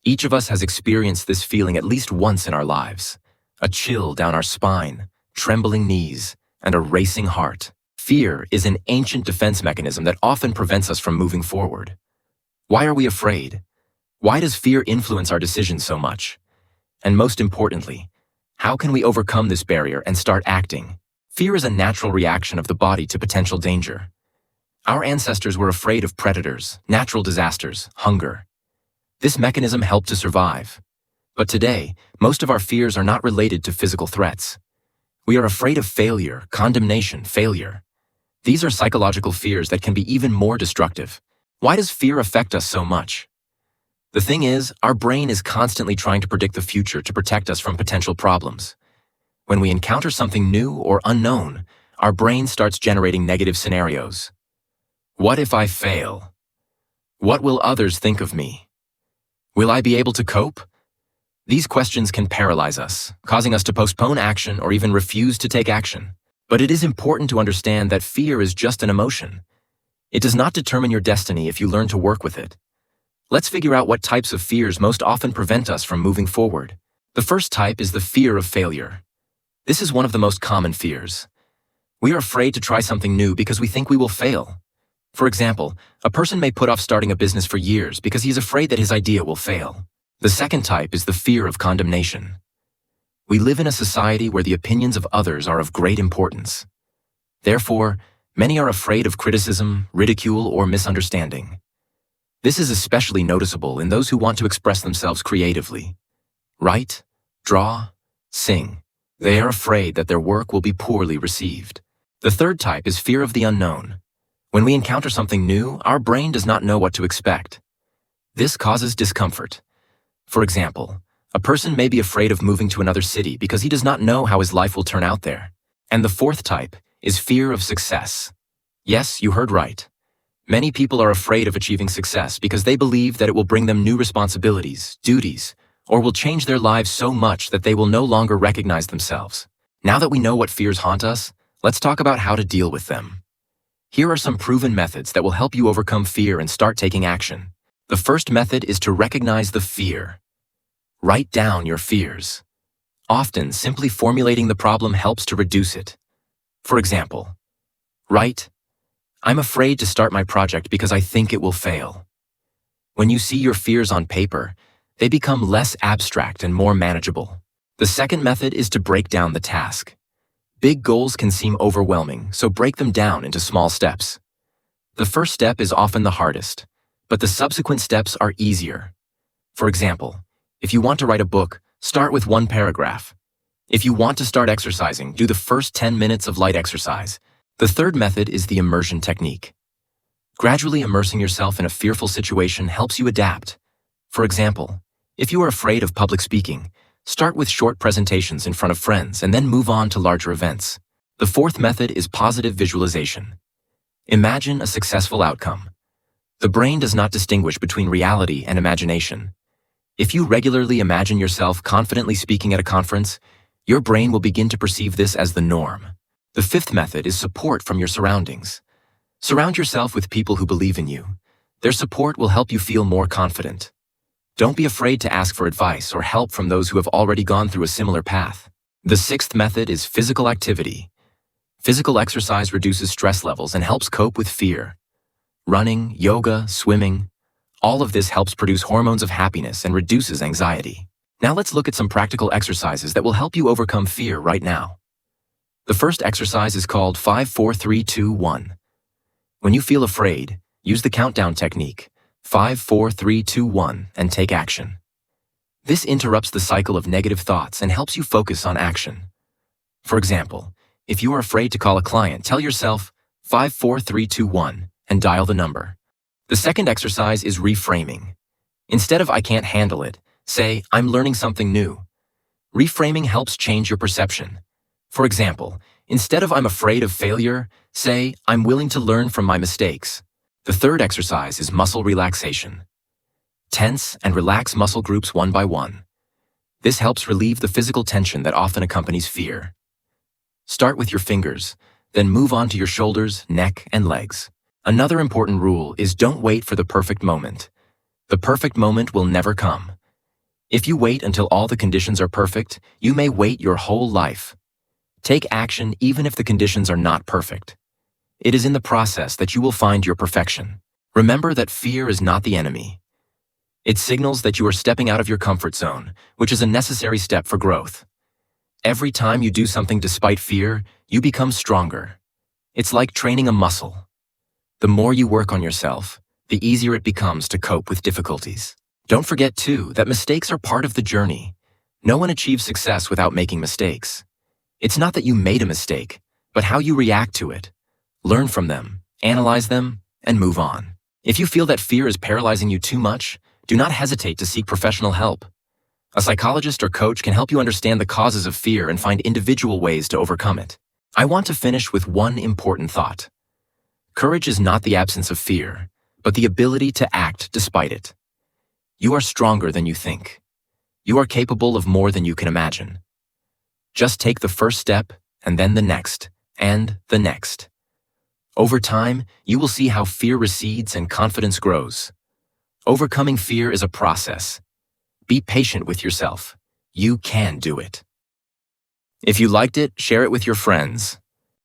Each of us has experienced this feeling at least once in our lives. A chill down our spine, trembling knees, and a racing heart. Fear is an ancient defense mechanism that often prevents us from moving forward. Why are we afraid? Why does fear influence our decisions so much? And most importantly, how can we overcome this barrier and start acting? Fear is a natural reaction of the body to potential danger. Our ancestors were afraid of predators, natural disasters, hunger. This mechanism helped to survive. But today, most of our fears are not related to physical threats. We are afraid of failure, condemnation, failure. These are psychological fears that can be even more destructive. Why does fear affect us so much? The thing is, our brain is constantly trying to predict the future to protect us from potential problems. When we encounter something new or unknown, our brain starts generating negative scenarios. What if I fail? What will others think of me? Will I be able to cope? These questions can paralyze us, causing us to postpone action or even refuse to take action. But it is important to understand that fear is just an emotion. It does not determine your destiny if you learn to work with it. Let's figure out what types of fears most often prevent us from moving forward. The first type is the fear of failure. This is one of the most common fears. We are afraid to try something new because we think we will fail. For example, a person may put off starting a business for years because he is afraid that his idea will fail. The second type is the fear of condemnation. We live in a society where the opinions of others are of great importance. Therefore, many are afraid of criticism, ridicule, or misunderstanding. This is especially noticeable in those who want to express themselves creatively. Write, draw, sing. They are afraid that their work will be poorly received. The third type is fear of the unknown. When we encounter something new, our brain does not know what to expect. This causes discomfort. For example, a person may be afraid of moving to another city because he does not know how his life will turn out there. And the fourth type is fear of success. Yes, you heard right. Many people are afraid of achieving success because they believe that it will bring them new responsibilities, duties, or will change their lives so much that they will no longer recognize themselves. Now that we know what fears haunt us, let's talk about how to deal with them. Here are some proven methods that will help you overcome fear and start taking action. The first method is to recognize the fear. Write down your fears. Often, simply formulating the problem helps to reduce it. For example, write, "I'm afraid to start my project because I think it will fail." When you see your fears on paper, they become less abstract and more manageable. The second method is to break down the task. Big goals can seem overwhelming, so break them down into small steps. The first step is often the hardest, but the subsequent steps are easier. For example, if you want to write a book, start with one paragraph. If you want to start exercising, do the first 10 minutes of light exercise. The third method is the immersion technique. Gradually immersing yourself in a fearful situation helps you adapt. For example, if you are afraid of public speaking, start with short presentations in front of friends and then move on to larger events. The fourth method is positive visualization. Imagine a successful outcome. The brain does not distinguish between reality and imagination. If you regularly imagine yourself confidently speaking at a conference, your brain will begin to perceive this as the norm. The fifth method is support from your surroundings. Surround yourself with people who believe in you. Their support will help you feel more confident. Don't be afraid to ask for advice or help from those who have already gone through a similar path. The sixth method is physical activity. Physical exercise reduces stress levels and helps cope with fear. Running, yoga, swimming, all of this helps produce hormones of happiness and reduces anxiety. Now let's look at some practical exercises that will help you overcome fear right now. The first exercise is called 5, 4, 3, 2, 1. When you feel afraid, use the countdown technique, 5, 4, 3, 2, 1, and take action. This interrupts the cycle of negative thoughts and helps you focus on action. For example, if you are afraid to call a client, tell yourself 5, 4, 3, 2, 1, and dial the number. The second exercise is reframing. Instead of "I can't handle it," say "I'm learning something new." Reframing helps change your perception. For example, instead of "I'm afraid of failure," say "I'm willing to learn from my mistakes." The third exercise is muscle relaxation. Tense and relax muscle groups one by one. This helps relieve the physical tension that often accompanies fear. Start with your fingers, then move on to your shoulders, neck, and legs. Another important rule is don't wait for the perfect moment. The perfect moment will never come. If you wait until all the conditions are perfect, you may wait your whole life. Take action even if the conditions are not perfect. It is in the process that you will find your perfection. Remember that fear is not the enemy. It signals that you are stepping out of your comfort zone, which is a necessary step for growth. Every time you do something despite fear, you become stronger. It's like training a muscle. The more you work on yourself, the easier it becomes to cope with difficulties. Don't forget, too, that mistakes are part of the journey. No one achieves success without making mistakes. It's not that you made a mistake, but how you react to it. Learn from them, analyze them, and move on. If you feel that fear is paralyzing you too much, do not hesitate to seek professional help. A psychologist or coach can help you understand the causes of fear and find individual ways to overcome it. I want to finish with one important thought. Courage is not the absence of fear, but the ability to act despite it. You are stronger than you think. You are capable of more than you can imagine. Just take the first step, and then the next, and the next. Over time, you will see how fear recedes and confidence grows. Overcoming fear is a process. Be patient with yourself. You can do it. If you liked it, share it with your friends.